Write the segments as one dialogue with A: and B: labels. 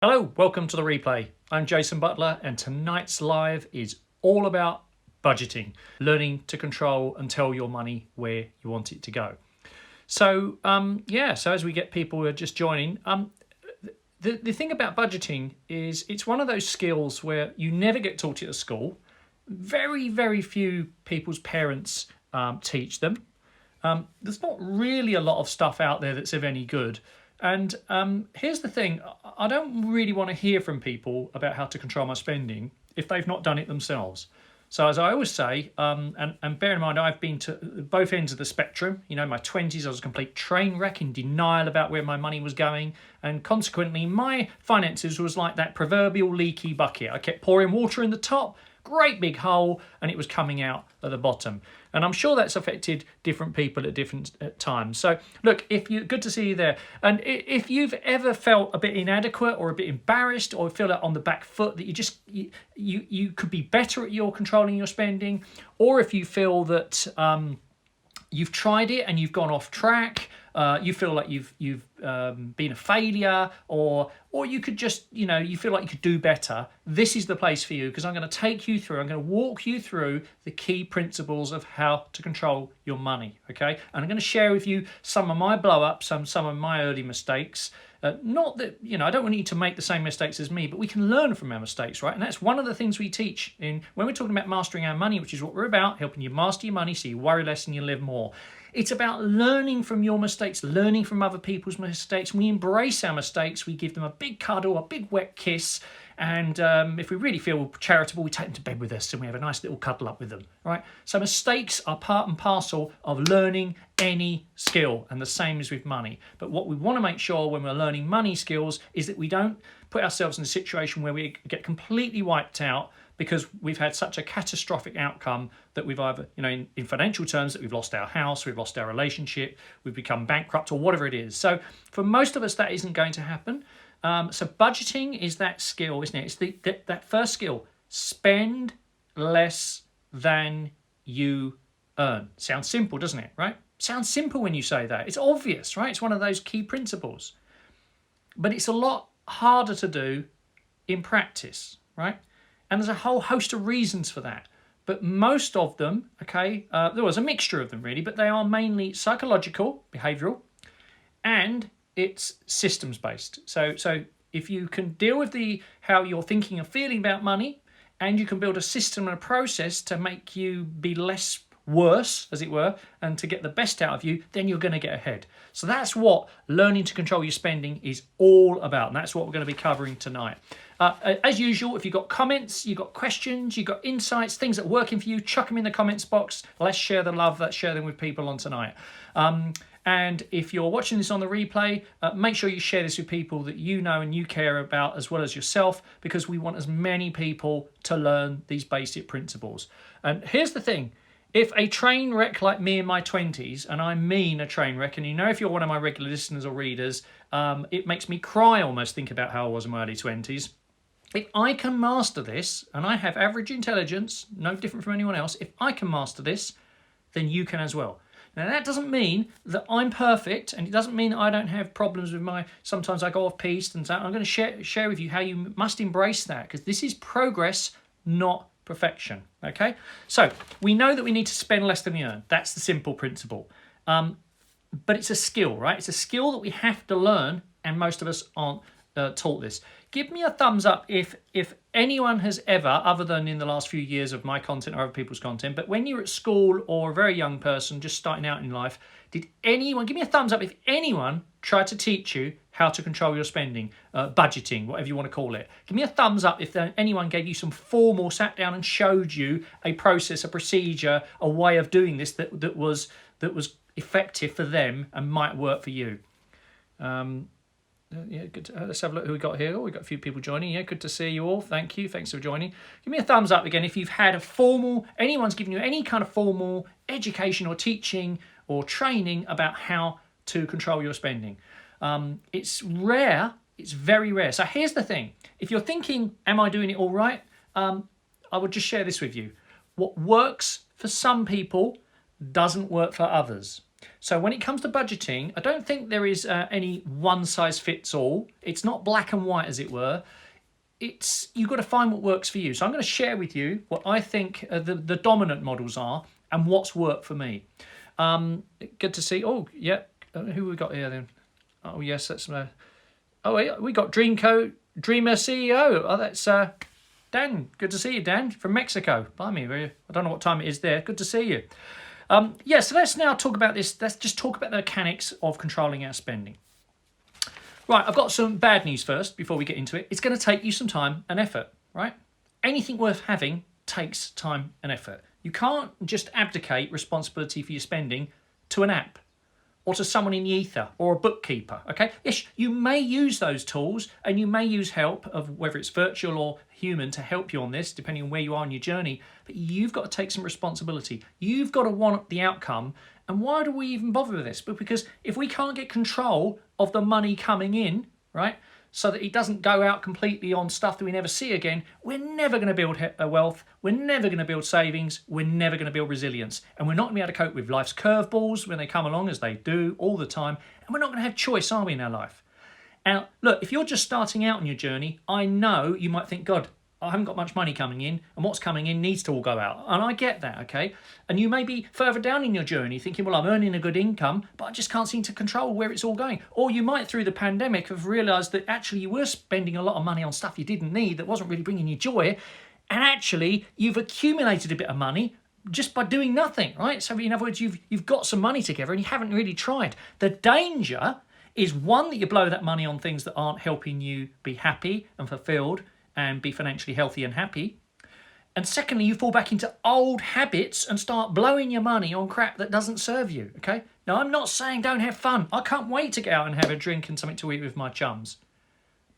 A: Hello, welcome to the replay. I'm Jason Butler, and tonight's live is all about budgeting, learning to control and tell your money where you want it to go. So, so as we get people who are just joining, the thing about budgeting is it's one of those skills where you never get taught it at school. Very, very few people's parents teach them. There's not really a lot of stuff out there that's of any good. And here's the thing, I don't really want to hear from people about how to control my spending if they've not done it themselves. So as I always say, and bear in mind, I've been to both ends of the spectrum. You know, in my 20s, I was a complete train wreck in denial about where my money was going. And consequently, my finances was like that proverbial leaky bucket. I kept pouring water in the top, great big hole, and it was coming out at the bottom. And I'm sure that's affected different people at different times. So look, good to see you there. And if you've ever felt a bit inadequate or a bit embarrassed or feel like on the back foot that you could be better at your controlling your spending, or if you feel that you've tried it and you've gone off track, you feel like you've been a failure, or you could just, you feel like you could do better, this is the place for you, because I'm going to take you through, I'm going to walk you through the key principles of how to control your money, okay? And I'm going to share with you some of my blow-ups, some of my early mistakes. Not that, I don't want you to make the same mistakes as me, but we can learn from our mistakes, right? And that's one of the things we teach when we're talking about mastering our money, which is what we're about, helping you master your money so you worry less and you live more. It's about learning from your mistakes, learning from other people's mistakes. We embrace our mistakes. We give them a big cuddle, a big wet kiss. And if we really feel charitable, we take them to bed with us and we have a nice little cuddle up with them, right? So mistakes are part and parcel of learning any skill, and the same is with money. But what we want to make sure when we're learning money skills is that we don't put ourselves in a situation where we get completely wiped out because we've had such a catastrophic outcome that we've either, in financial terms, that we've lost our house, we've lost our relationship, we've become bankrupt, or whatever it is. So for most of us, that isn't going to happen. So budgeting is that skill, isn't it? It's that first skill. Spend less than you earn. Sounds simple, doesn't it, right? Sounds simple when you say that. It's obvious, right? It's one of those key principles. But it's a lot harder to do in practice, right? And there's a whole host of reasons for that. But most of them, there was a mixture of them really, but they are mainly psychological, behavioural, and it's systems-based. So if you can deal with how you're thinking and feeling about money, and you can build a system and a process to make you be less worse, as it were, and to get the best out of you, then you're going to get ahead. So that's what learning to control your spending is all about, and that's what we're going to be covering tonight. As usual, if you've got comments, you've got questions, you've got insights, things that are working for you, chuck them in the comments box. Let's share the love, let's share them with people on tonight. And if you're watching this on the replay, make sure you share this with people that you know and you care about, as well as yourself, because we want as many people to learn these basic principles. And here's the thing. If a train wreck like me in my 20s, and I mean a train wreck, and if you're one of my regular listeners or readers, it makes me cry almost think about how I was in my early 20s. If I can master this, and I have average intelligence, no different from anyone else, if I can master this, then you can as well. Now that doesn't mean that I'm perfect, and it doesn't mean that I don't have problems with sometimes I go off piste, and so I'm going to share with you how you must embrace that, because this is progress, not perfection, okay? So we know that we need to spend less than we earn. That's the simple principle. But it's a skill, right? It's a skill that we have to learn, and most of us aren't taught this. Give me a thumbs up if anyone has ever, other than in the last few years of my content or other people's content, but when you're at school or a very young person just starting out in life, give me a thumbs up if anyone tried to teach you how to control your spending, budgeting, whatever you want to call it. Give me a thumbs up if anyone gave you some formal, sat down and showed you a process, a procedure, a way of doing this that was effective for them and might work for you. Good. Let's have a look who we got here. We've got a few people joining. Yeah, good to see you all. Thank you. Thanks for joining. Give me a thumbs up again if you've had anyone's given you any kind of formal education or teaching or training about how to control your spending. It's rare. It's very rare. So here's the thing. If you're thinking, am I doing it all right? I would just share this with you. What works for some people doesn't work for others. So when it comes to budgeting, I don't think there is any one size fits all. It's not black and white, as it were. You've got to find what works for you. So I'm going to share with you what I think the dominant models are and what's worked for me. Good to see. Oh, yeah. Who we got here then? Oh, yes, that's... we got Dreamer CEO. Oh, that's Dan. Good to see you, Dan, from Mexico. Blimey, I don't know what time it is there. Good to see you. So let's now talk about this. Let's just talk about the mechanics of controlling our spending. Right, I've got some bad news first before we get into it. It's going to take you some time and effort, right? Anything worth having takes time and effort. You can't just abdicate responsibility for your spending to an app or to someone in the ether or a bookkeeper, okay? Yes, you may use those tools and you may use help of whether it's virtual or human to help you on this, depending on where you are on your journey, but you've got to take some responsibility. You've got to want the outcome. And why do we even bother with this? But because if we can't get control of the money coming in, right, so that it doesn't go out completely on stuff that we never see again, we're never going to build wealth, we're never going to build savings, we're never going to build resilience. And we're not going to be able to cope with life's curveballs when they come along, as they do all the time. And we're not going to have choice, are we, in our life? Now, look, if you're just starting out on your journey, I know you might think, God, I haven't got much money coming in, and what's coming in needs to all go out. And I get that, okay? And you may be further down in your journey thinking, well, I'm earning a good income, but I just can't seem to control where it's all going. Or you might, through the pandemic, have realised that actually you were spending a lot of money on stuff you didn't need that wasn't really bringing you joy, and actually you've accumulated a bit of money just by doing nothing, right? So in other words, you've got some money together and you haven't really tried. The danger is, one, that you blow that money on things that aren't helping you be happy and fulfilled and be financially healthy and happy. And secondly, you fall back into old habits and start blowing your money on crap that doesn't serve you, okay? Now, I'm not saying don't have fun. I can't wait to get out and have a drink and something to eat with my chums.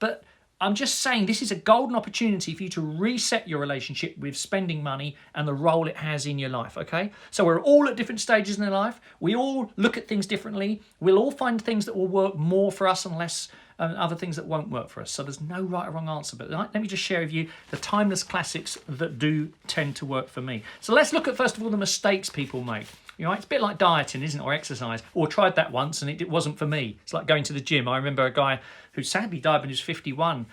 A: But I'm just saying this is a golden opportunity for you to reset your relationship with spending money and the role it has in your life, okay? So we're all at different stages in our life. We all look at things differently. We'll all find things that will work more for us and less other things that won't work for us. So there's no right or wrong answer. But let me just share with you the timeless classics that do tend to work for me. So let's look at, first of all, the mistakes people make. You know, it's a bit like dieting, isn't it, or exercise. Or tried that once and it wasn't for me. It's like going to the gym. I remember a guy who sadly died when he was 51,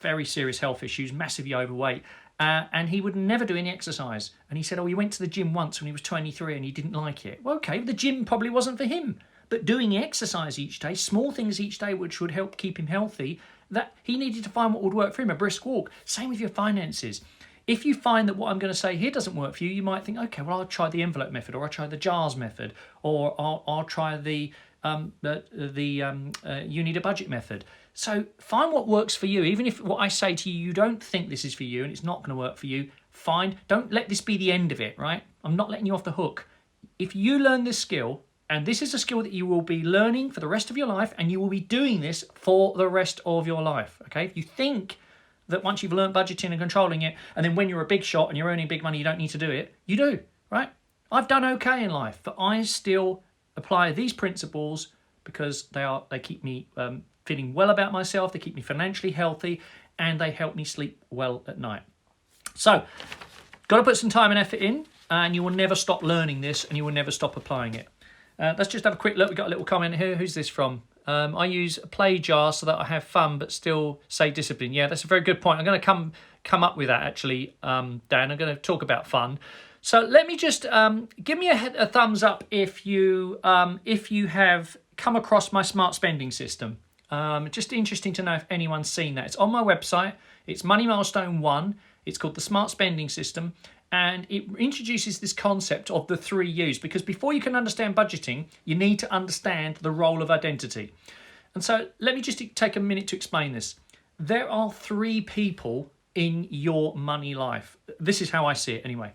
A: very serious health issues, massively overweight, and he would never do any exercise. And he said, he went to the gym once when he was 23 and he didn't like it. Well, okay, the gym probably wasn't for him. But doing exercise each day, small things each day which would help keep him healthy, that he needed to find what would work for him, a brisk walk. Same with your finances. If you find that what I'm going to say here doesn't work for you, you might think, okay, well, I'll try the envelope method, or I'll try the jars method, or I'll try the you need a budget method. So find what works for you. Even if what I say to you don't think this is for you and it's not going to work for you, don't let this be the end of it, right? I'm not letting you off the hook. If you learn this skill, and this is a skill that you will be learning for the rest of your life, and you will be doing this for the rest of your life, okay? If you think that once you've learned budgeting and controlling it, and then when you're a big shot and you're earning big money, you don't need to do it, you do, right? I've done okay in life, but I still apply these principles because they keep me feeling well about myself, they keep me financially healthy, and they help me sleep well at night. So, got to put some time and effort in, and you will never stop learning this, and you will never stop applying it. Let's just have a quick look. We've got a little comment here. Who's this from? I use a play jar so that I have fun but still say discipline. Yeah, that's a very good point. I'm going to come up with that, actually, Dan. I'm going to talk about fun. So let me just give me a thumbs up if you have come across my smart spending system. Just interesting to know if anyone's seen that. It's on my website. It's Money Milestone 1. It's called the Smart Spending System. And it introduces this concept of the 3 U's, because before you can understand budgeting, you need to understand the role of identity. And so let me just take a minute to explain this. There are 3 people in your money life. This is how I see it anyway.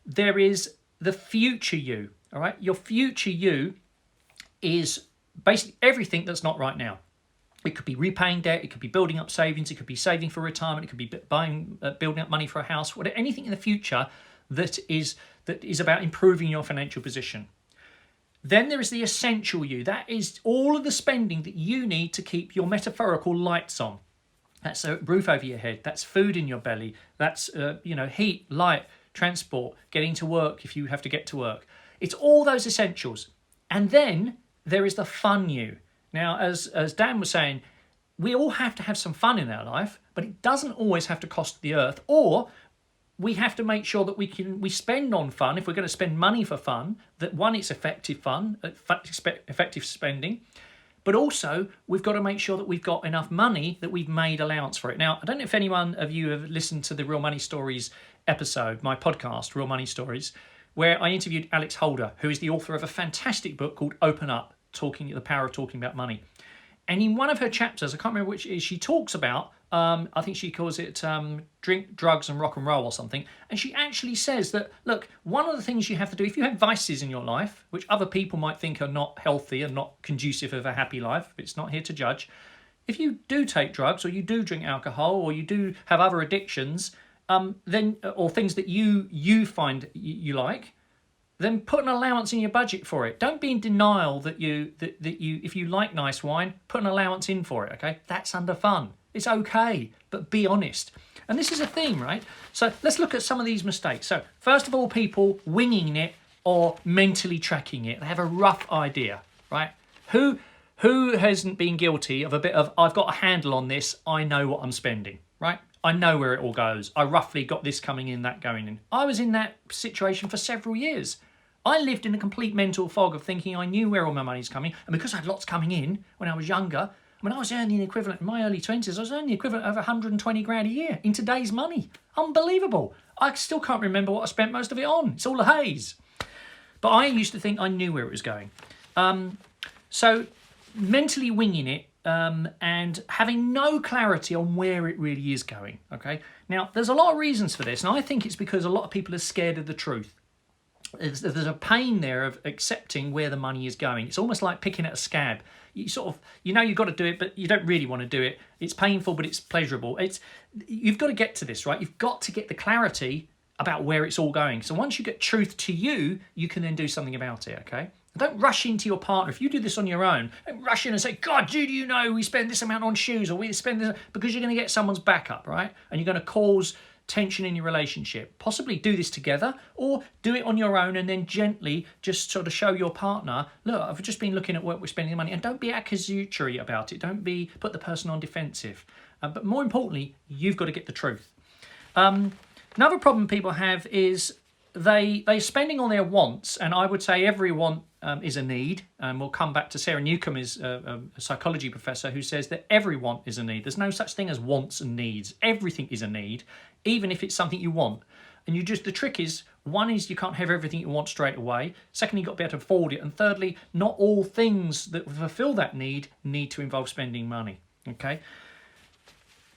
A: There is the future you, all right? Your future you is basically everything that's not right now. It could be repaying debt, it could be building up savings, it could be saving for retirement, it could be building up money for a house, anything in the future that is about improving your financial position. Then there is the essential you. That is all of the spending that you need to keep your metaphorical lights on. That's a roof over your head, that's food in your belly, that's heat, light, transport, getting to work if you have to get to work. It's all those essentials. And then there is the fun you. Now, as Dan was saying, we all have to have some fun in our life, but it doesn't always have to cost the earth. Or we have to make sure that we spend on fun. If we're going to spend money for fun, that one, it's effective fun, effective spending. But also, we've got to make sure that we've got enough money that we've made allowance for it. Now, I don't know if anyone of you have listened to the Real Money Stories episode, my podcast, Real Money Stories, where I interviewed Alex Holder, who is the author of a fantastic book called Open Up, the power of talking about money. And in one of her chapters, I can't remember which it is, she talks about, I think she calls it drink, drugs and rock and roll or something. And she actually says that, look, one of the things you have to do, if you have vices in your life, which other people might think are not healthy and not conducive of a happy life, it's not here to judge. If you do take drugs or you do drink alcohol or you do have other addictions, then or things that you find you like, then put an allowance in your budget for it. Don't be in denial that you if you like nice wine, put an allowance in for it, okay? That's under fun. It's okay, but be honest. And this is a theme, right? So let's look at some of these mistakes. So first of all, people winging it or mentally tracking it. They have a rough idea, right? Who hasn't been guilty of a bit of, I've got a handle on this, I know what I'm spending, right? I know where it all goes. I roughly got this coming in, that going in. I was in that situation for several years. I lived in a complete mental fog of thinking I knew where all my money's coming. And because I had lots coming in when I was younger, when I was earning the equivalent in my early 20s, I was earning the equivalent of 120 grand a year in today's money. Unbelievable. I still can't remember what I spent most of it on. It's all a haze. But I used to think I knew where it was going. So mentally winging it, and having no clarity on where it really is going, okay? Now, there's a lot of reasons for this, and I think it's because a lot of people are scared of the truth. There's a pain there of accepting where the money is going. It's almost like picking at a scab. You sort of, you've got to do it, but you don't really want to do it. It's painful, but it's pleasurable. You've got to get to this, right? You've got to get the clarity about where it's all going. So once you get truth to you, you can then do something about it, okay? Don't rush into your partner. If you do this on your own, don't rush in and say, God, do you know we spend this amount on shoes or we spend this, because you're going to get someone's back up, right? And you're going to cause tension in your relationship. Possibly do this together or do it on your own and then gently just sort of show your partner, look, I've just been looking at what we're spending the money, and don't be accusatory about it. Don't put the person on defensive. But more importantly, you've got to get the truth. Another problem people have is they're spending on their wants, and I would say every want is a need. And we'll come back to Sarah Newcomb, is a psychology professor, who says that every want is a need. There's no such thing as wants and needs. Everything is a need, even if it's something you want. And the trick is, one is you can't have everything you want straight away. Secondly, you've got to be able to afford it. And thirdly, not all things that fulfill that need to involve spending money. Okay.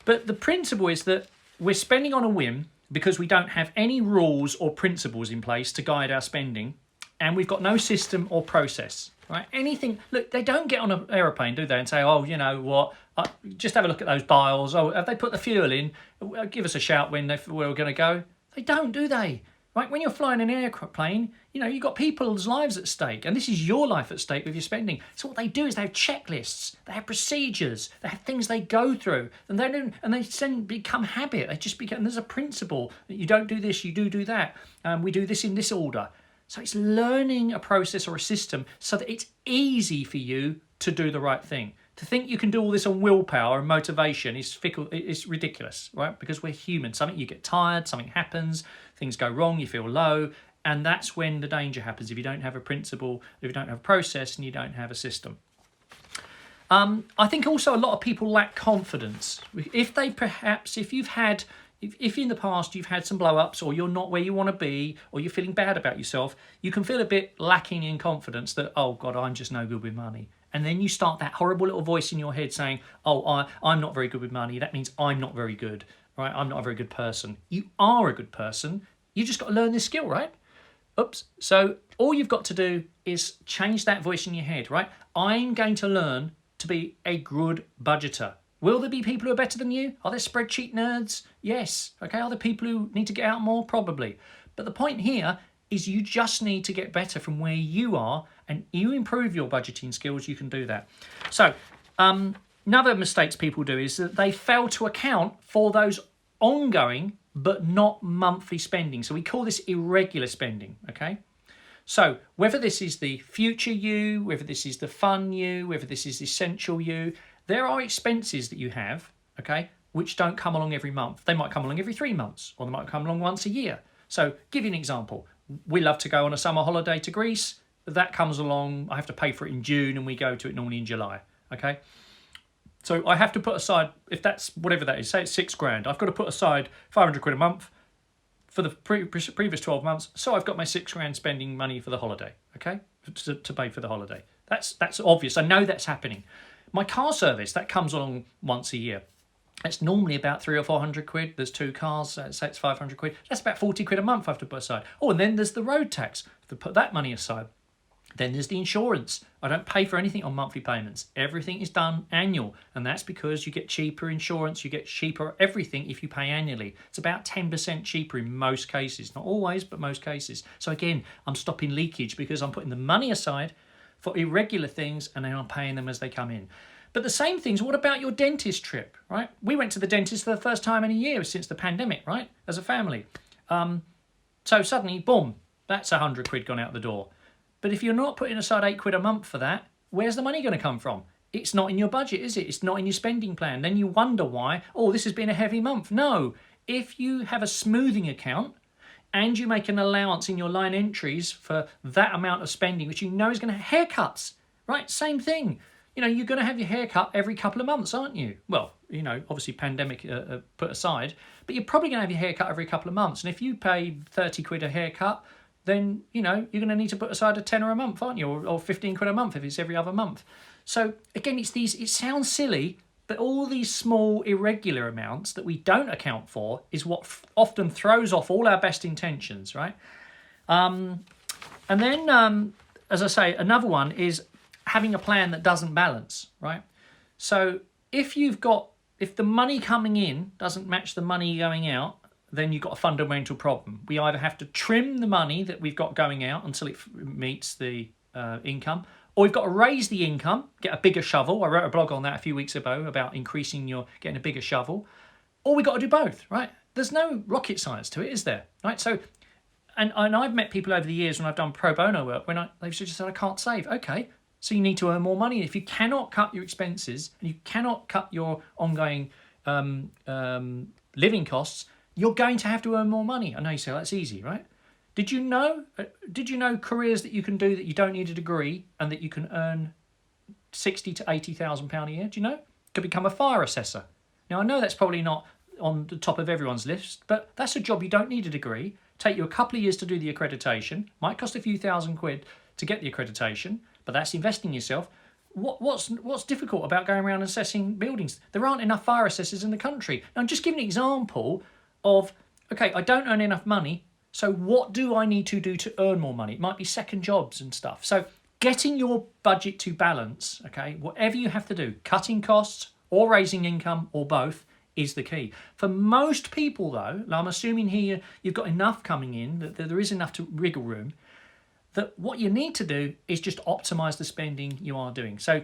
A: But the principle is that we're spending on a whim because we don't have any rules or principles in place to guide our spending, and we've got no system or process, right? Anything, look, they don't get on an aeroplane, do they, and say, oh, you know what, just have a look at those dials. Oh, have they put the fuel in? Give us a shout when we're going to go. They don't, do they? Right? When you're flying an airplane, you've got people's lives at stake, and this is your life at stake with your spending. So what they do is they have checklists, they have procedures, they have things they go through, and they then become habit. They just become, and there's a principle that you don't do this, you do that. We do this in this order. So it's learning a process or a system so that it's easy for you to do the right thing. To think you can do all this on willpower and motivation is fickle. It's ridiculous, right? Because we're human. You get tired, something happens, things go wrong, you feel low, and that's when the danger happens if you don't have a principle, if you don't have a process, and you don't have a system. I think also a lot of people lack confidence. If in the past you've had some blow-ups, or you're not where you want to be, or you're feeling bad about yourself, you can feel a bit lacking in confidence that, oh God, I'm just no good with money. And then you start that horrible little voice in your head saying, oh, I'm not very good with money. That means I'm not very good, right? I'm not a very good person. You are a good person. You just got to learn this skill, right? Oops. So all you've got to do is change that voice in your head, right? I'm going to learn to be a good budgeter. Will there be people who are better than you? Are there spreadsheet nerds? Yes. Okay. Are there people who need to get out more? Probably. But the point here is you just need to get better from where you are, and you improve your budgeting skills, you can do that. So another mistakes people do is that they fail to account for those ongoing but not monthly spending. So we call this irregular spending, okay? So whether this is the future you, whether this is the fun you, whether this is the essential you, there are expenses that you have, okay, which don't come along every month. They might come along every 3 months, or they might come along once a year. So give you an example. We love to go on a summer holiday to Greece. That comes along, I have to pay for it in June, and we go to it normally in July, okay? So I have to put aside, if that's whatever that is, say it's £6,000, I've got to put aside 500 quid a month for the previous 12 months, so I've got my £6,000 spending money for the holiday, okay, to pay for the holiday. That's obvious. I know that's happening. My car service, that comes along once a year. It's normally about 300 or 400 quid. There's 2 cars, so it's 500 quid. That's about 40 quid a month I have to put aside. Oh, and then there's the road tax. I have to put that money aside. Then there's the insurance. I don't pay for anything on monthly payments. Everything is done annual, and that's because you get cheaper insurance, you get cheaper everything if you pay annually. It's about 10% cheaper in most cases. Not always, but most cases. So again, I'm stopping leakage because I'm putting the money aside for irregular things, and then I'm paying them as they come in. But the same things, what about your dentist trip, right? We went to the dentist for the first time in a year since the pandemic, right, as a family. So suddenly, boom, that's 100 quid gone out the door. But if you're not putting aside 8 quid a month for that, where's the money going to come from? It's not in your budget, is it? It's not in your spending plan. Then you wonder why, oh, this has been a heavy month. No, if you have a smoothing account and you make an allowance in your line entries for that amount of spending, which you know is going to have haircuts, right? Same thing. You know, you're going to have your haircut every couple of months, aren't you? Well, you know, obviously pandemic put aside, but you're probably going to have your haircut every couple of months. And if you pay 30 quid a haircut, then, you know, you're going to need to put aside a tenner a month, aren't you? Or 15 quid a month if it's every other month. So again, it sounds silly, but all these small irregular amounts that we don't account for is what often throws off all our best intentions, right? And then, as I say, another one is having a plan that doesn't balance, right? So if the money coming in doesn't match the money going out, then you've got a fundamental problem. We either have to trim the money that we've got going out until it meets the income, or we've got to raise the income, get a bigger shovel. I wrote a blog on that a few weeks ago about getting a bigger shovel, or we've got to do both, right? There's no rocket science to it, is there? Right? So, and I've met people over the years when I've done pro bono work when they've just said, I can't save. Okay, so you need to earn more money. If you cannot cut your expenses and you cannot cut your ongoing living costs, you're going to have to earn more money. I know you say that's easy, right? Did you know careers that you can do that you don't need a degree and that you can earn £60,000 to £80,000 a year? Do you know? You could become a fire assessor. Now, I know that's probably not on the top of everyone's list, but that's a job you don't need a degree. Take you a couple of years to do the accreditation. Might cost a few £1,000 to get the accreditation, but that's investing in yourself. What's difficult about going around assessing buildings? There aren't enough fire assessors in the country. Now, I'm just giving an example of, okay, I don't earn enough money, so what do I need to do to earn more money? It might be second jobs and stuff. So getting your budget to balance, okay, whatever you have to do, cutting costs or raising income or both is the key. For most people, though, I'm assuming here you've got enough coming in, that there is enough to wriggle room, that what you need to do is just optimize the spending you are doing. So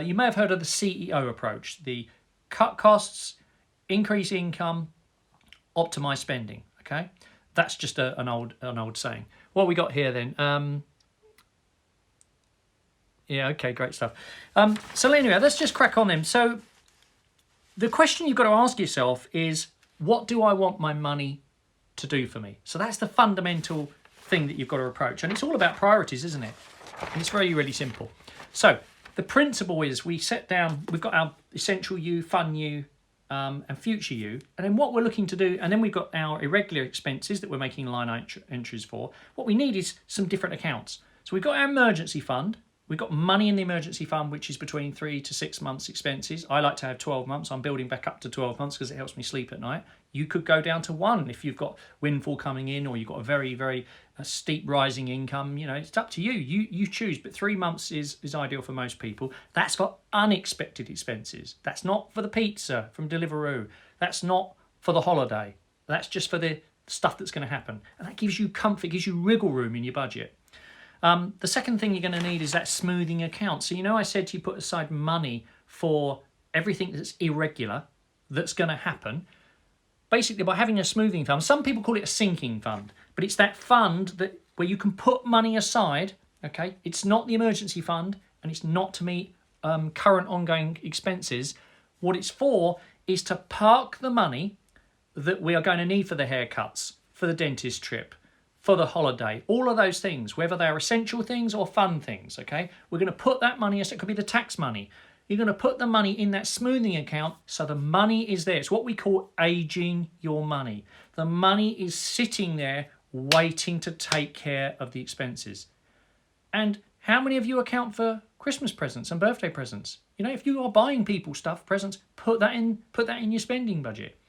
A: you may have heard of the CEO approach, the cut costs, increase income, optimize spending, okay? That's just an old saying. What we got here then? Yeah, okay, great stuff. So anyway, let's just crack on then. So the question you've got to ask yourself is, what do I want my money to do for me? So that's the fundamental thing that you've got to approach. And it's all about priorities, isn't it? And it's really simple. So the principle is we've got our essential you, fun you, and future you, and then what we're looking to do, and then we've got our irregular expenses that we're making line entries for. What we need is some different accounts. So we've got our emergency fund. We've got money in the emergency fund, which is between 3 to 6 months expenses. I like to have 12 months. I'm building back up to 12 months because it helps me sleep at night. You could go down to 1 if you've got windfall coming in, or you've got a very steep rising income. You know, it's up to you. You choose, but 3 months is ideal for most people. That's got unexpected expenses. That's not for the pizza from Deliveroo. That's not for the holiday. That's just for the stuff that's going to happen. And that gives you comfort, gives you wriggle room in your budget. The second thing you're going to need is that smoothing account. So, you know, I said you put aside money for everything that's irregular, that's going to happen. Basically, by having a smoothing fund, some people call it a sinking fund, but it's that fund that where you can put money aside, okay? It's not the emergency fund and it's not to meet current ongoing expenses. What it's for is to park the money that we are going to need for the haircuts, for the dentist trip, for the holiday, all of those things, whether they're essential things or fun things, okay? We're going to put that money, it could be the tax money. You're going to put the money in that smoothing account so the money is there. It's what we call aging your money. The money is sitting there waiting to take care of the expenses. And how many of you account for Christmas presents and birthday presents? You know, if you are buying people stuff, presents, put that in your spending budget.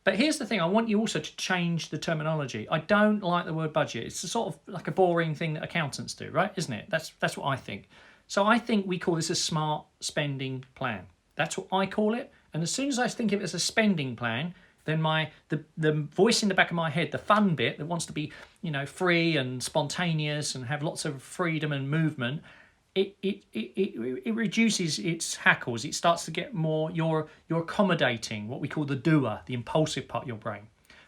A: But here's the thing, I want you also to change the terminology. I don't like the word budget. It's sort of like a boring thing that accountants do, right? Isn't it? That's what I think. So I think we call this a smart spending plan. That's what I call it. And as soon as I think of it as a spending plan, then the voice in the back of my head, the fun bit that wants to be, you know, free and spontaneous and have lots of freedom and movement, it reduces its hackles. It starts to get more, you're accommodating what we call the doer, the impulsive part of your brain.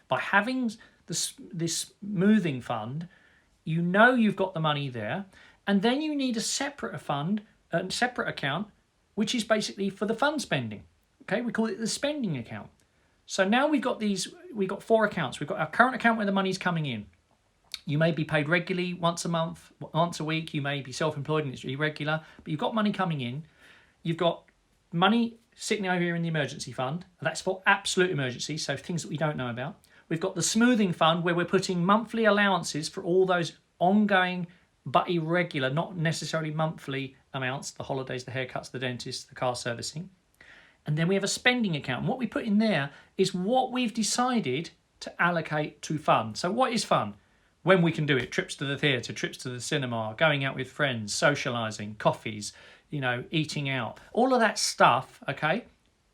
A: By having this moving fund, you know you've got the money there, and then you need a separate fund, a separate account, which is basically for the fun spending. Okay, we call it the spending account. So now we've got 4 accounts. We've got our current account where the money's coming in. You may be paid regularly once a month, once a week. You may be self-employed and it's irregular, but you've got money coming in. You've got money sitting over here in the emergency fund. That's for absolute emergencies, so things that we don't know about. We've got the smoothing fund where we're putting monthly allowances for all those ongoing but irregular, not necessarily monthly amounts, the holidays, the haircuts, the dentist, the car servicing. And then we have a spending account. And what we put in there is what we've decided to allocate to fun. So what is fun? When we can do it, trips to the theatre, trips to the cinema, going out with friends, socialising, coffees, you know, eating out. All of that stuff, okay,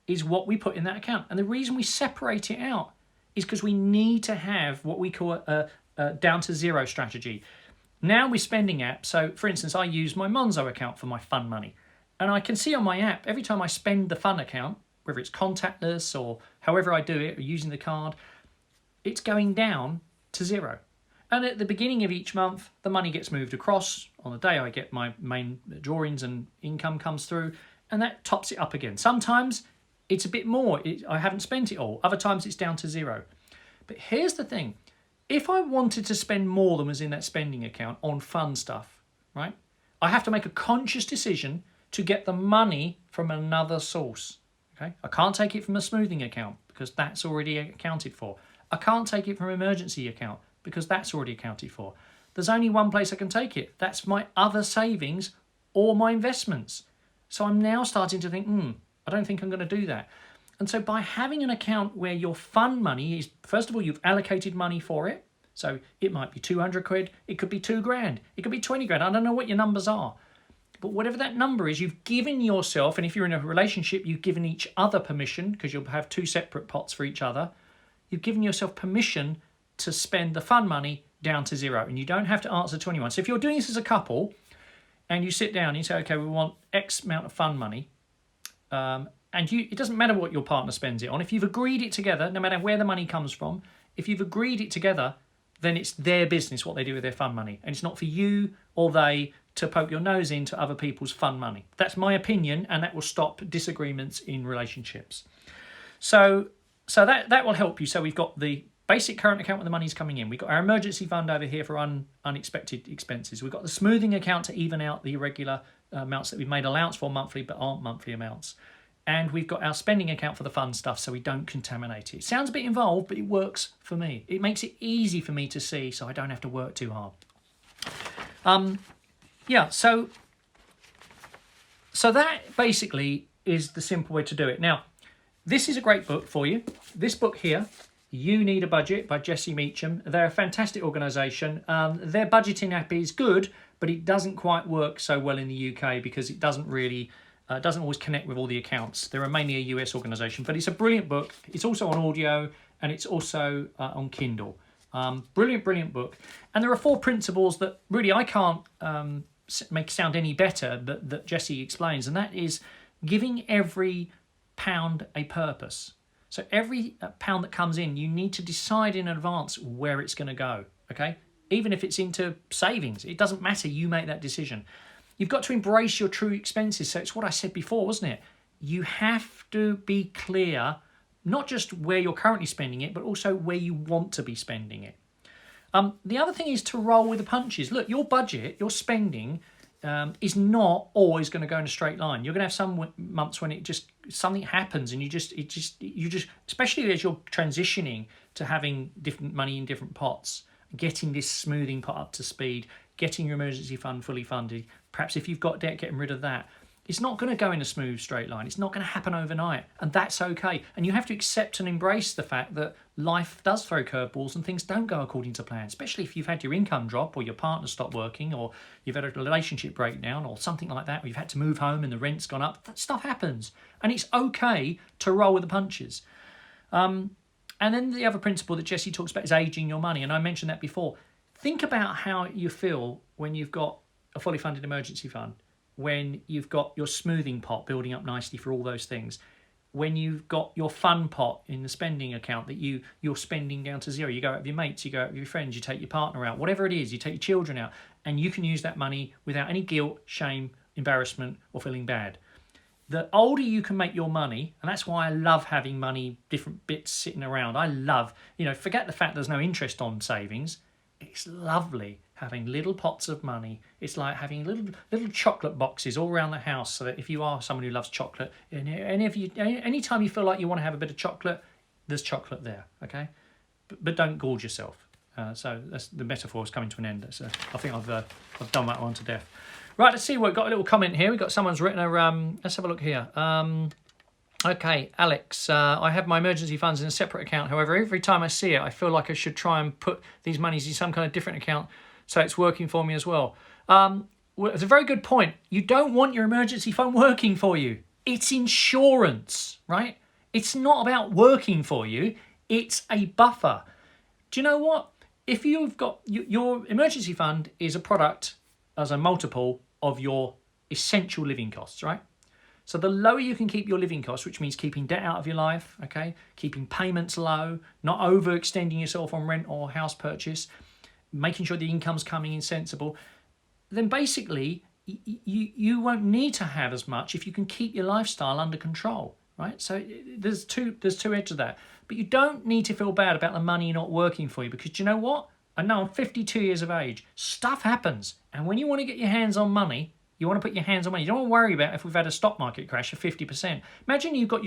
A: is what we put in that account. And the reason we separate it out is because we need to have what we call a down to zero strategy. Now we're spending apps. So, for instance, I use my Monzo account for my fun money. And I can see on my app, every time I spend the fun account, whether it's contactless or however I do it, or using the card, it's going down to zero. And at the beginning of each month, the money gets moved across. On the day I get my main drawings and income comes through, and that tops it up again. Sometimes it's a bit more. I haven't spent it all. Other times it's down to zero. But here's the thing. If I wanted to spend more than was in that spending account on fun stuff, right, I have to make a conscious decision to get the money from another source. Okay, I can't take it from a smoothing account because that's already accounted for. I can't take it from an emergency account because that's already accounted for. There's only one place I can take it. That's my other savings or my investments. So I'm now starting to think, I don't think I'm going to do that. And so by having an account where your fun money is, first of all, you've allocated money for it. So it might be 200 quid, it could be 2 grand, it could be 20 grand. I don't know what your numbers are. But whatever that number is, you've given yourself, and if you're in a relationship, you've given each other permission, because you'll have 2 separate pots for each other. You've given yourself permission to spend the fun money down to zero, and you don't have to answer to anyone. So if you're doing this as a couple, and you sit down and you say, okay, we want X amount of fun money, it doesn't matter what your partner spends it on. If you've agreed it together, no matter where the money comes from, if you've agreed it together, then it's their business what they do with their fun money. And it's not for you or they to poke your nose into other people's fun money. That's my opinion, and that will stop disagreements in relationships. So that will help you. So we've got the basic current account where the money's coming in. We've got our emergency fund over here for unexpected expenses. We've got the smoothing account to even out the irregular amounts that we've made allowance for monthly but aren't monthly amounts. And we've got our spending account for the fun stuff so we don't contaminate it. It sounds a bit involved, but it works for me. It makes it easy for me to see so I don't have to work too hard. So that basically is the simple way to do it. Now, this is a great book for you. This book here, You Need a Budget by Jess Mecham. They're a fantastic organisation. Their budgeting app is good, but it doesn't quite work so well in the UK because it doesn't really... doesn't always connect with all the accounts. They're mainly a US organisation, but it's a brilliant book. It's also on audio and it's also on Kindle. Brilliant book. And there are 4 principles that really I can't make sound any better that Jesse explains, and that is giving every pound a purpose. So every pound that comes in, you need to decide in advance where it's going to go. Okay, even if it's into savings. It doesn't matter. You make that decision. You've got to embrace your true expenses. So it's what I said before, wasn't it? You have to be clear, not just where you're currently spending it, but also where you want to be spending it. The other thing is to roll with the punches. Look, your budget, your spending is not always going to go in a straight line. You're going to have some months when something happens and you just, especially as you're transitioning to having different money in different pots, getting this smoothing pot up to speed, getting your emergency fund fully funded. Perhaps if you've got debt, getting rid of that. It's not going to go in a smooth straight line. It's not going to happen overnight, and that's okay. And you have to accept and embrace the fact that life does throw curveballs and things don't go according to plan, especially if you've had your income drop or your partner stop working or you've had a relationship breakdown or something like that, or you've had to move home and the rent's gone up. That stuff happens, and it's okay to roll with the punches. And then the other principle that Jesse talks about is aging your money, and I mentioned that before. Think about how you feel when you've got a fully funded emergency fund, when you've got your smoothing pot building up nicely for all those things, when you've got your fun pot in the spending account that you're spending down to zero. You go out with your mates, you go out with your friends, you take your partner out, whatever it is, you take your children out, and you can use that money without any guilt, shame, embarrassment, or feeling bad. The older you can make your money, and that's why I love having money, different bits sitting around. I love, forget the fact there's no interest on savings. It's lovely having little pots of money. It's like having little chocolate boxes all around the house, so that if you are someone who loves chocolate, and any time you feel like you want to have a bit of chocolate, there's chocolate there, okay? But don't gorge yourself. So that's the metaphor is coming to an end. I think I've done that one to death. Right, let's see. We've got a little comment here. We've got someone's written a. Let's have a look here. Okay, Alex, I have my emergency funds in a separate account. However, every time I see it, I feel like I should try and put these monies in some kind of different account so it's working for me as well. Well, it's a very good point. You don't want your emergency fund working for you. It's insurance, right? It's not about working for you. It's a buffer. Do you know what? If you've got your emergency fund is a product as a multiple of your essential living costs, right? So the lower you can keep your living costs, which means keeping debt out of your life, okay, keeping payments low, not overextending yourself on rent or house purchase, making sure the income's coming in sensible, then basically you won't need to have as much if you can keep your lifestyle under control, right? So there's two edges of that. But you don't need to feel bad about the money not working for you, because you know what? I know I'm 52 years of age. Stuff happens. And when you want to get your hands on money, you want to put your hands on money. You don't want to worry about if we've had a stock market crash of 50%. Imagine you've got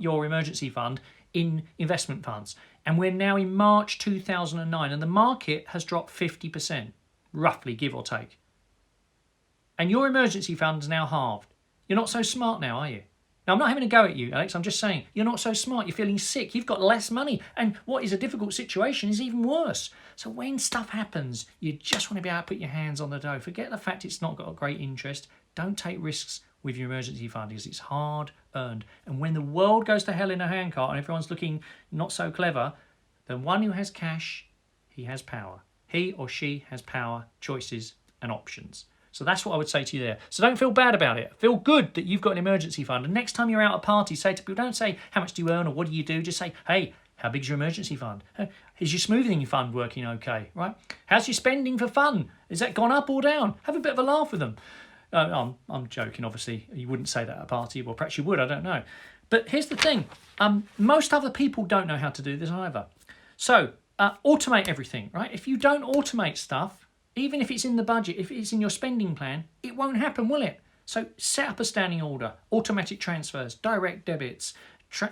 A: your emergency fund in investment funds, and we're now in March 2009, and the market has dropped 50%, roughly, give or take. And your emergency fund is now halved. You're not so smart now, are you? Now, I'm not having a go at you, Alex. I'm just saying you're not so smart. You're feeling sick. You've got less money. And what is a difficult situation is even worse. So when stuff happens, you just want to be able to put your hands on the dough. Forget the fact it's not got a great interest. Don't take risks with your emergency fund because it's hard earned. And when the world goes to hell in a handcart and everyone's looking not so clever, the one who has cash, he has power. He or she has power, choices, and options. So that's what I would say to you there. So don't feel bad about it. Feel good that you've got an emergency fund. And next time you're out at a party, say to people, don't say, how much do you earn or what do you do? Just say, hey, how big's your emergency fund? Is your smoothing fund working okay, right? How's your spending for fun? Has that gone up or down? Have a bit of a laugh with them. I'm joking, obviously. You wouldn't say that at a party. Well, perhaps you would, I don't know. But here's the thing. Most other people don't know how to do this either. So automate everything, right? If you don't automate stuff, even if it's in the budget, if it's in your spending plan, it won't happen, will it? So set up a standing order, automatic transfers, direct debits,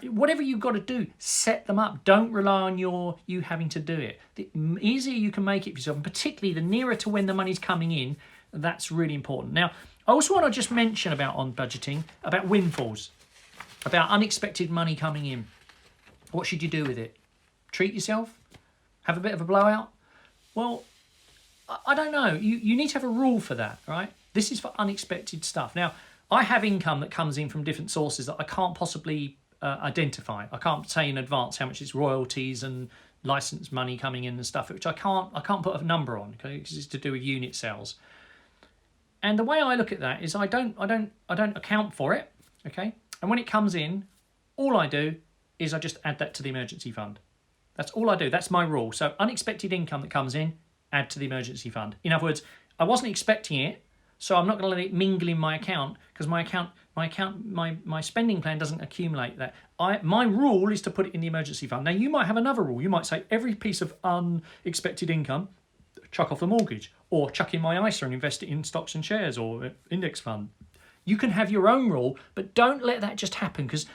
A: whatever you've got to do, set them up. Don't rely on you having to do it. The easier you can make it for yourself, and particularly the nearer to when the money's coming in, that's really important. Now, I also want to just mention on budgeting, about windfalls, about unexpected money coming in. What should you do with it? Treat yourself? Have a bit of a blowout? Well, I don't know. You need to have a rule for that, right? This is for unexpected stuff. Now, I have income that comes in from different sources that I can't possibly identify. I can't say in advance how much it's royalties and license money coming in and stuff, which I can't put a number on, okay, because it's to do with unit sales. And the way I look at that is I don't account for it, okay? And when it comes in, all I do is I just add that to the emergency fund. That's all I do. That's my rule. So unexpected income that comes in, add to the emergency fund. In other words, I wasn't expecting it, so I'm not going to let it mingle in my account, because my spending plan doesn't accumulate that. My rule is to put it in the emergency fund. Now, you might have another rule. You might say every piece of unexpected income, chuck off the mortgage, or chuck in my ISA and invest it in stocks and shares or index fund. You can have your own rule, but don't let that just happen, because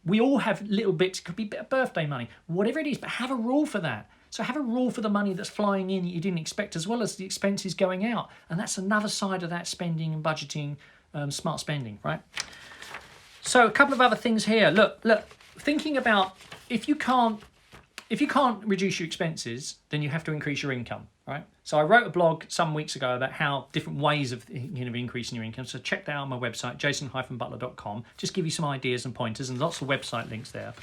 A: we all have little bits. It could be birthday money, whatever it is, but have a rule for that. So have a rule for the money that's flying in that you didn't expect, as well as the expenses going out. And that's another side of that spending and budgeting, smart spending, right? So a couple of other things here. Look, thinking about if you can't reduce your expenses, then you have to increase your income, right? So I wrote a blog some weeks ago about how different ways of increasing your income. So check that out on my website, jason-butler.com. Just give you some ideas and pointers, and lots of website links there.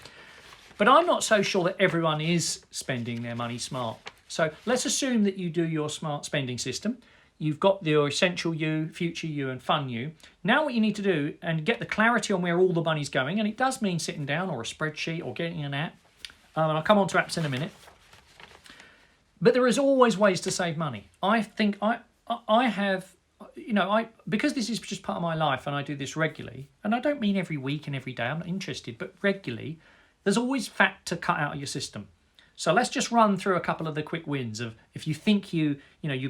A: But I'm not so sure that everyone is spending their money smart. So let's assume that you do your smart spending system. You've got your essential you, future you, and fun you. Now what you need to do, and get the clarity on where all the money's going, and it does mean sitting down or a spreadsheet or getting an app. And I'll come on to apps in a minute. But there is always ways to save money. I think I have, because this is just part of my life and I do this regularly, and I don't mean every week and every day, I'm not interested, but regularly, there's always fat to cut out of your system. So let's just run through a couple of the quick wins of if you think you've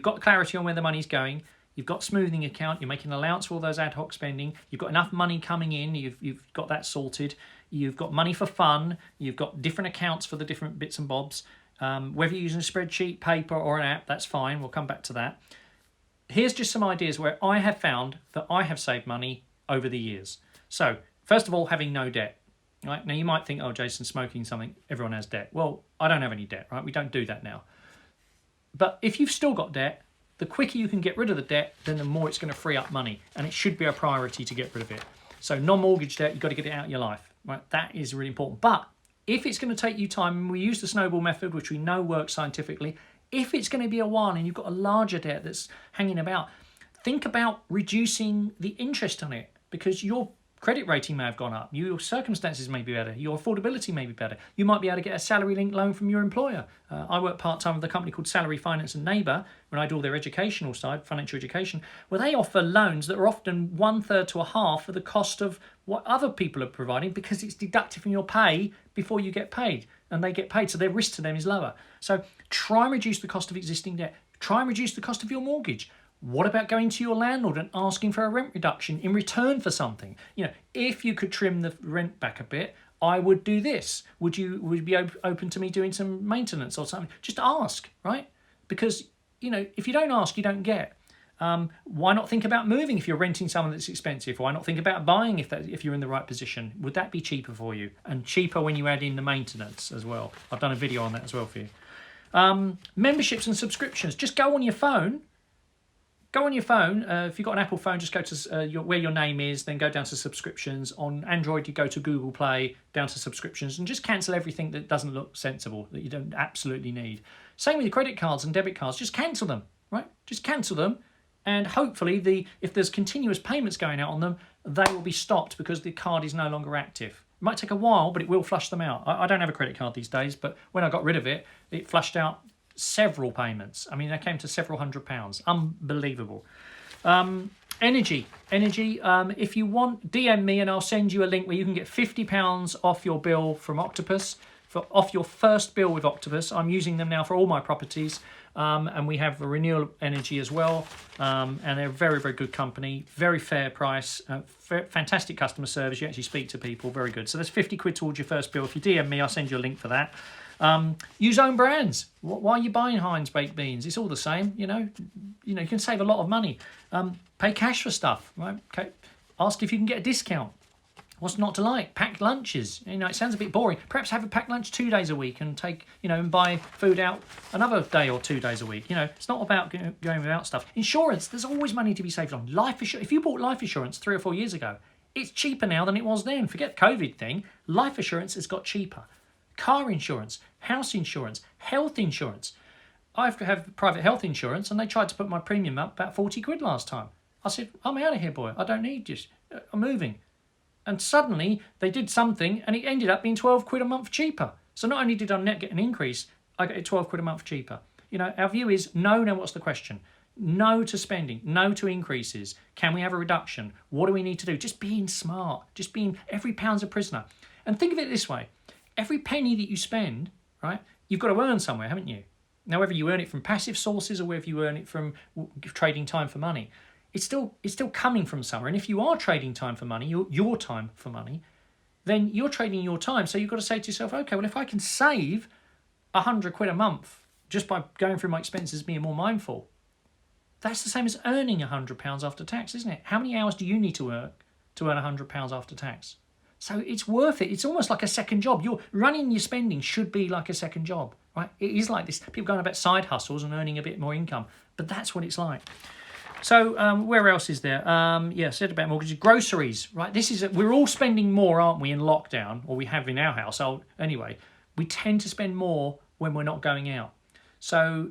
A: got clarity on where the money's going, you've got smoothing account, you're making allowance for all those ad hoc spending, you've got enough money coming in, you've got that sorted, you've got money for fun, you've got different accounts for the different bits and bobs. Whether you're using a spreadsheet, paper, or an app, that's fine. We'll come back to that. Here's just some ideas where I have found that I have saved money over the years. So, first of all, having no debt. Right? Now, you might think, oh, Jason's smoking something, everyone has debt. Well, I don't have any debt, right? We don't do that now. But if you've still got debt, the quicker you can get rid of the debt, then the more it's going to free up money. And it should be a priority to get rid of it. So non-mortgage debt, you've got to get it out of your life. Right? That is really important. But if it's going to take you time, and we use the snowball method, which we know works scientifically, if it's going to be a while and you've got a larger debt that's hanging about, think about reducing the interest on it, because your credit rating may have gone up, your circumstances may be better, your affordability may be better. You might be able to get a salary-linked loan from your employer. I work part-time with a company called Salary Finance and Neighbour, when I do all their educational side, financial education, where they offer loans that are often 1/3 to a half of the cost of what other people are providing, because it's deducted from your pay before you get paid, and they get paid, so their risk to them is lower. So try and reduce the cost of existing debt. Try and reduce the cost of your mortgage. What about going to your landlord and asking for a rent reduction in return for something? If you could trim the rent back a bit, I would do this. Would you be open to me doing some maintenance or something? Just ask, right? Because, if you don't ask, you don't get. Why not think about moving if you're renting someone that's expensive? Why not think about buying if you're in the right position? Would that be cheaper for you? And cheaper when you add in the maintenance as well. I've done a video on that as well for you. Memberships and subscriptions. Just go on your phone. If you've got an Apple phone, just go to where your name is, then go down to subscriptions. On Android, you go to Google Play, down to subscriptions, and just cancel everything that doesn't look sensible, that you don't absolutely need. Same with your credit cards and debit cards. Just cancel them, right? Just cancel them, and hopefully, if there's continuous payments going out on them, they will be stopped because the card is no longer active. It might take a while, but it will flush them out. I don't have a credit card these days, but when I got rid of it, it flushed out several payments. I mean, they came to several £100s. Unbelievable. Energy. If you want, DM me and I'll send you a link where you can get £50 off your bill from Octopus, off your first bill with Octopus. I'm using them now for all my properties, and we have a renewable energy as well, and they're a very, very good company, very fair price, fantastic customer service. You actually speak to people, very good. So there's 50 quid towards your first bill. If you DM me, I'll send you a link for that. Use own brands. Why are you buying Heinz baked beans? It's all the same, you can save a lot of money. Pay cash for stuff, right? Okay. Ask if you can get a discount. What's not to like? Packed lunches. It sounds a bit boring. Perhaps have a packed lunch 2 days a week and take, and buy food out another day or 2 days a week. It's not about going without stuff. Insurance, there's always money to be saved on. Life insurance. If you bought life insurance 3 or 4 years ago, it's cheaper now than it was then. Forget the COVID thing. Life insurance has got cheaper. Car insurance, house insurance, health insurance. I have to have private health insurance, and they tried to put my premium up about 40 quid last time. I said, I'm out of here, boy. I don't need this. I'm moving. And suddenly they did something, and it ended up being 12 quid a month cheaper. So not only did I net get an increase, I get it 12 quid a month cheaper. Our view is no. Now, what's the question? No to spending, no to increases. Can we have a reduction? What do we need to do? Just being smart, just being every pound's a prisoner. And think of it this way. Every penny that you spend, right, you've got to earn somewhere, haven't you? Now, whether you earn it from passive sources or whether you earn it from trading time for money, it's still coming from somewhere. And if you are trading time for money, your time for money, then you're trading your time. So you've got to say to yourself, okay, well, if I can save £100 a month just by going through my expenses, being more mindful, that's the same as earning £100 after tax, isn't it? How many hours do you need to earn £100 after tax? So it's worth it. It's almost like a second job. You're running your spending should be like a second job, right? It is like this. People going about side hustles and earning a bit more income, but that's what it's like. So where else is there? Said about mortgages, groceries, right? We're all spending more, aren't we, in lockdown, or we have in our household anyway. We tend to spend more when we're not going out. So,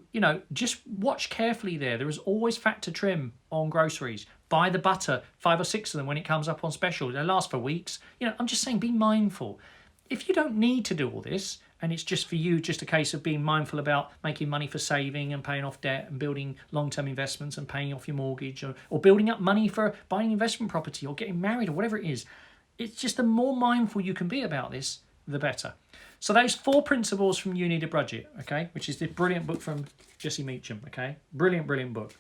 A: just watch carefully there. There is always fat to trim on groceries. Buy the butter, 5 or 6 of them when it comes up on special. They last for weeks. I'm just saying, be mindful. If you don't need to do all this, and it's just for you, just a case of being mindful about making money for saving and paying off debt and building long-term investments and paying off your mortgage or building up money for buying investment property or getting married or whatever it is, it's just the more mindful you can be about this, the better. So those 4 principles from You Need a Budget, okay, which is the brilliant book from Jess Mecham, okay, brilliant book,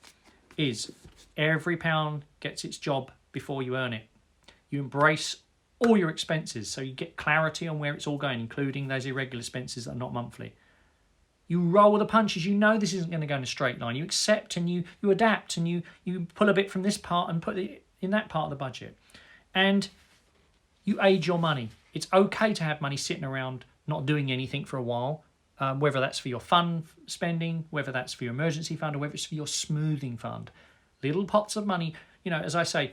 A: is every pound gets its job before you earn it. You embrace all your expenses so you get clarity on where it's all going, including those irregular expenses that are not monthly. You roll the punches. You know this isn't going to go in a straight line. You accept and you adapt and you pull a bit from this part and put it in that part of the budget. And you age your money. It's okay to have money sitting around not doing anything for a while, whether that's for your fun spending, whether that's for your emergency fund, or whether it's for your smoothing fund. Little pots of money, as I say,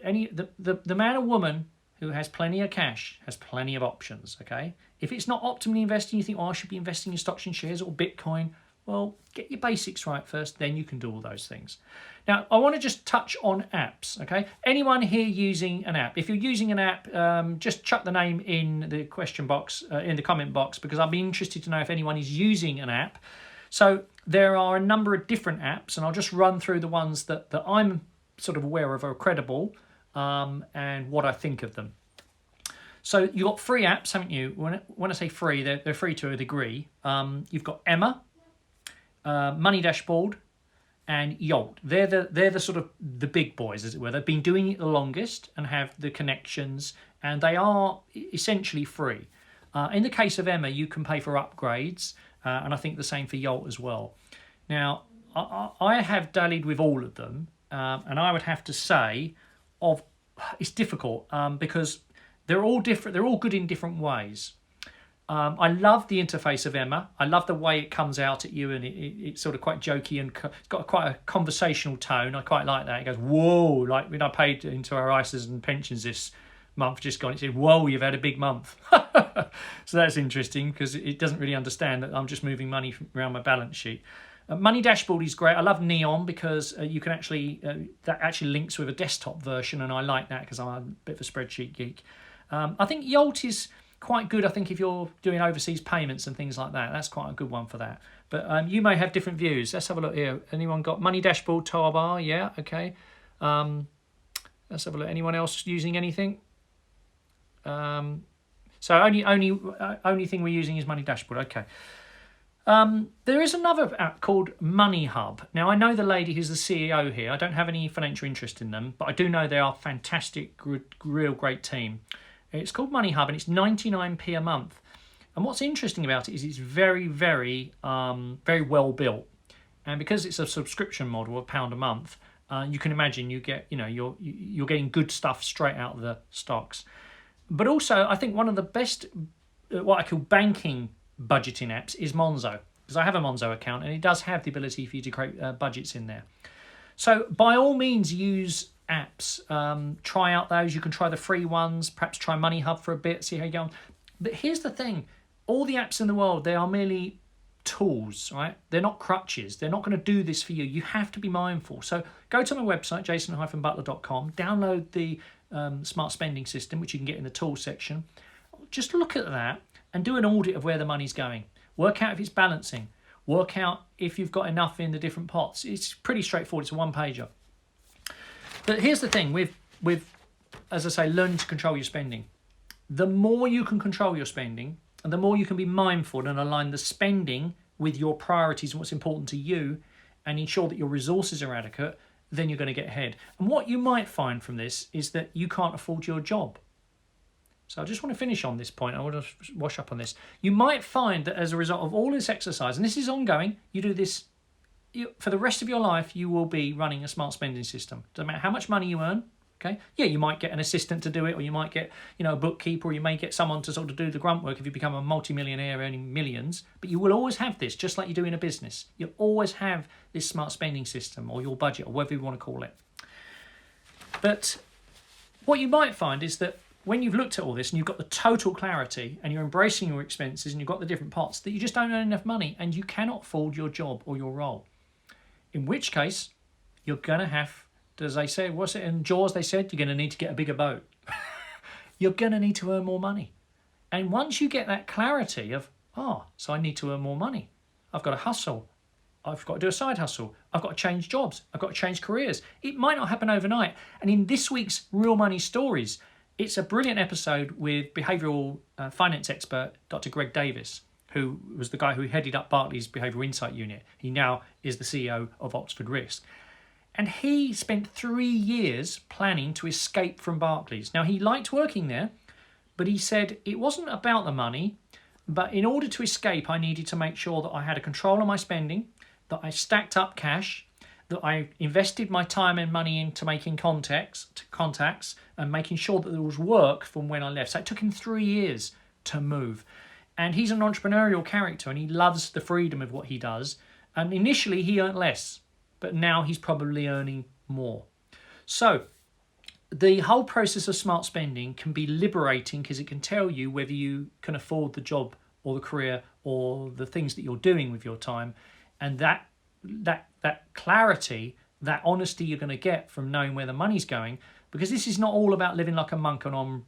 A: the man or woman who has plenty of cash has plenty of options, okay? If it's not optimally investing, you think, I should be investing in stocks and shares or Bitcoin. Well, get your basics right first, then you can do all those things. Now, I want to just touch on apps, okay? Anyone here using an app? If you're using an app, just chuck the name in the question box, in the comment box, because I'll be interested to know if anyone is using an app. So there are a number of different apps, and I'll just run through the ones that I'm sort of aware of are credible and what I think of them. So you've got free apps, haven't you? When I say free, they're free to a degree. You've got Emma, Money Dashboard, and Yolt. They're the sort of the big boys, as it were. They've been doing it the longest and have the connections, and they are essentially free. In the case of Emma, you can pay for upgrades, and I think the same for Yolt as well. Now, I have dallied with all of them, and I would have to say, it's difficult because they're all different. They're all good in different ways. I love the interface of Emma. I love the way it comes out at you, and it's sort of quite jokey and it's got quite a conversational tone. I quite like that. It goes, whoa, like when I paid into our ISAs and pensions this month just gone, it said, whoa, you've had a big month. So that's interesting because it doesn't really understand that I'm just moving money around my balance sheet. Money Dashboard is great. I love Neon because you can actually, that actually links with a desktop version, and I like that because I'm a bit of a spreadsheet geek. I think Yolt is quite good, I think, if you're doing overseas payments and things like that. That's quite a good one for that. But you may have different views. Let's have a look here. Anyone got Money Dashboard, toolbar? Yeah, okay. Let's have a look. Anyone else using anything? So only thing we're using is Money Dashboard. Okay. There is another app called Money Hub. Now, I know the lady who's the CEO here. I don't have any financial interest in them, but I do know they are fantastic, real great team. It's called Money Hub, and it's 99p a month. And what's interesting about it is it's very, very, very well built. And because it's a subscription model, £1 a month, you can imagine you get, you're getting good stuff straight out of the stocks. But also, I think one of the best, what I call banking budgeting apps is Monzo, because I have a Monzo account, and it does have the ability for you to create budgets in there. So by all means, use apps. Try out those. You can try the free ones, perhaps try Money Hub for a bit, see how you go on. But here's the thing, all the apps in the world, they are merely tools, right? They're not crutches. They're not going to do this for you. You have to be mindful. So go to my website, jason-butler.com, download the smart spending system, which you can get in the tools section. Just look at that and do an audit of where the money's going. Work out if it's balancing. Work out if you've got enough in the different pots. It's pretty straightforward. It's a one-pager. But here's the thing with, as I say, learning to control your spending. The more you can control your spending, and the more you can be mindful and align the spending with your priorities and what's important to you, and ensure that your resources are adequate, then you're going to get ahead. And what you might find from this is that you can't afford your job. So I just want to finish on this point. I want to wash up on this. You might find that as a result of all this exercise, and this is ongoing, you do this for the rest of your life, you will be running a smart spending system. Doesn't matter how much money you earn. Okay. Yeah, you might get an assistant to do it, or you might get, a bookkeeper, or you may get someone to sort of do the grunt work if you become a multi-millionaire earning millions. But you will always have this, just like you do in a business. You'll always have this smart spending system, or your budget, or whatever you want to call it. But what you might find is that when you've looked at all this and you've got the total clarity and you're embracing your expenses and you've got the different pots, that you just don't earn enough money and you cannot afford your job or your role. In which case, you're going to have, as they say, what's it in Jaws, they said, you're going to need to get a bigger boat. You're going to need to earn more money. And once you get that clarity of, so I need to earn more money. I've got to hustle. I've got to do a side hustle. I've got to change jobs. I've got to change careers. It might not happen overnight. And in this week's Real Money Stories, it's a brilliant episode with behavioural finance expert Dr. Greg Davis, who was the guy who headed up Barclays Behavioural Insight Unit. He now is the CEO of Oxford Risk. And he spent 3 years planning to escape from Barclays. Now, he liked working there, but he said it wasn't about the money, but in order to escape, I needed to make sure that I had a control of my spending, that I stacked up cash, that I invested my time and money into making contacts and making sure that there was work from when I left. So it took him 3 years to move. And he's an entrepreneurial character and he loves the freedom of what he does. And initially he earned less, but now he's probably earning more. So the whole process of smart spending can be liberating because it can tell you whether you can afford the job or the career or the things that you're doing with your time. And that clarity, that honesty you're going to get from knowing where the money's going, because this is not all about living like a monk and on,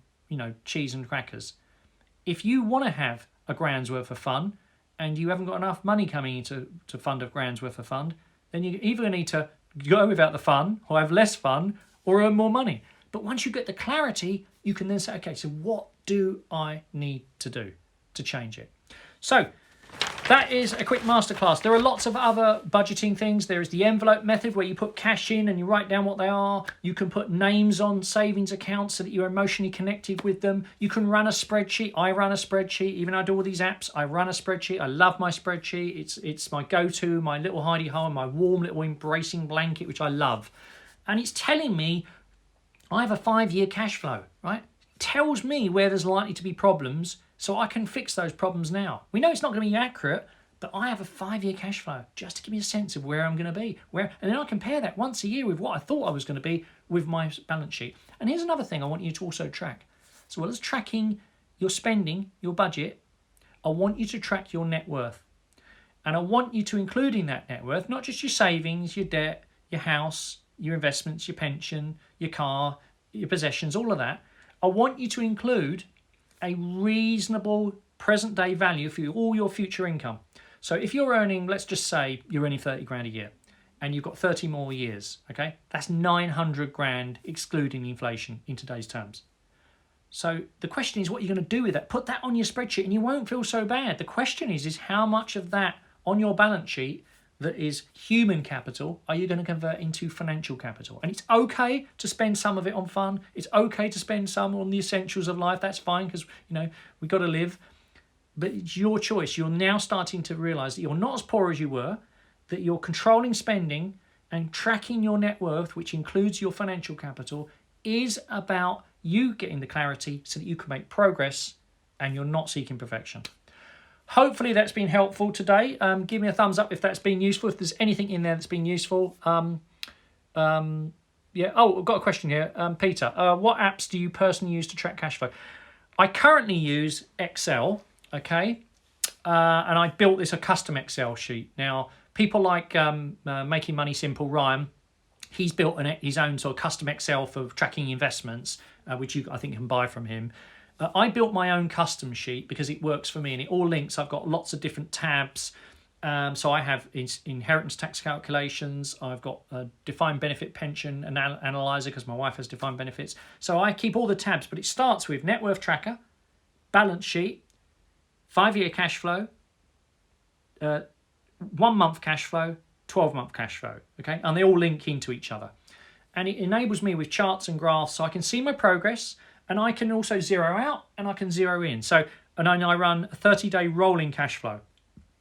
A: cheese and crackers. If you want to have a grand's worth of fun and you haven't got enough money coming into to fund a grand's worth of fun, then you either need to go without the fun or have less fun or earn more money. But once you get the clarity, you can then say, okay, so what do I need to do to change it? So that is a quick masterclass. There are lots of other budgeting things. There is the envelope method where you put cash in and you write down what they are. You can put names on savings accounts so that you're emotionally connected with them. You can run a spreadsheet. I run a spreadsheet. Even though I do all these apps, I run a spreadsheet. I love my spreadsheet. It's my go-to, my little hidey hole, my warm little embracing blanket, which I love. And it's telling me I have a 5-year cash flow, right? It tells me where there's likely to be problems so I can fix those problems now. We know it's not going to be accurate, but I have a 5-year cash flow just to give me a sense of where I'm going to be. And then I compare that once a year with what I thought I was going to be with my balance sheet. And here's another thing I want you to also track. As well as tracking your spending, your budget, I want you to track your net worth. And I want you to include in that net worth, not just your savings, your debt, your house, your investments, your pension, your car, your possessions, all of that. I want you to include a reasonable present day value for all your future income. So if you're earning, let's just say you're earning 30 grand a year and you've got 30 more years, okay? That's 900 grand excluding inflation in today's terms. So the question is what you're going to do with that. Put that on your spreadsheet and you won't feel so bad. The question is how much of that on your balance sheet that is human capital are you going to convert into financial capital? And it's okay to spend some of it on fun. It's okay to spend some on the essentials of life. That's fine because, we've got to live. But it's your choice. You're now starting to realise that you're not as poor as you were, that you're controlling spending and tracking your net worth, which includes your financial capital, is about you getting the clarity so that you can make progress and you're not seeking perfection. Hopefully that's been helpful today. Give me a thumbs up if that's been useful, if there's anything in there that's been useful. I've got a question here. Peter, what apps do you personally use to track cash flow? I currently use Excel, okay? And I built a custom Excel sheet. Now, people like Making Money Simple, Ryan, he's built his own sort of custom Excel for tracking investments, which I think you can buy from him. I built my own custom sheet because it works for me and it all links. I've got lots of different tabs So I have inheritance tax calculations. I've got a defined benefit pension analyzer because my wife has defined benefits. So I keep all the tabs, but it starts with net worth tracker, balance sheet, 5-year cash flow, 1 month cash flow, 12-month cash flow. Okay, and they all link into each other. And it enables me with charts and graphs so I can see my progress, and I can also zero out and I can zero in. So, and then I run a 30-day rolling cash flow.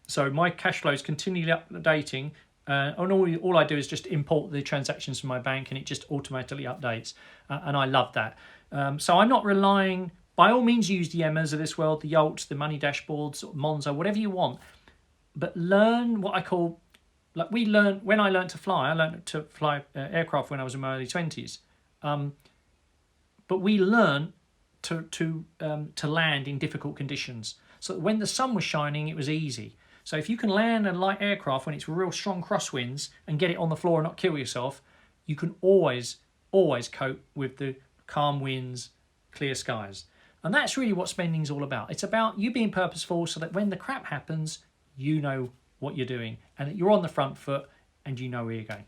A: So my cash flow is continually updating, and all I do is just import the transactions from my bank, and it just automatically updates, and I love that. So I'm not relying. By all means, use the Emmas of this world, the Yolts, the Money Dashboards, Monzo, whatever you want, but learn what I call, like we learned when I learned to fly. I learned to fly aircraft when I was in my early 20s, but we learned to land in difficult conditions. So when the sun was shining, it was easy. So if you can land a light aircraft when it's real strong crosswinds and get it on the floor and not kill yourself, you can always cope with the calm winds, clear skies. And that's really what spending's all about. It's about you being purposeful so that when the crap happens, you know what you're doing and that you're on the front foot and you know where you're going.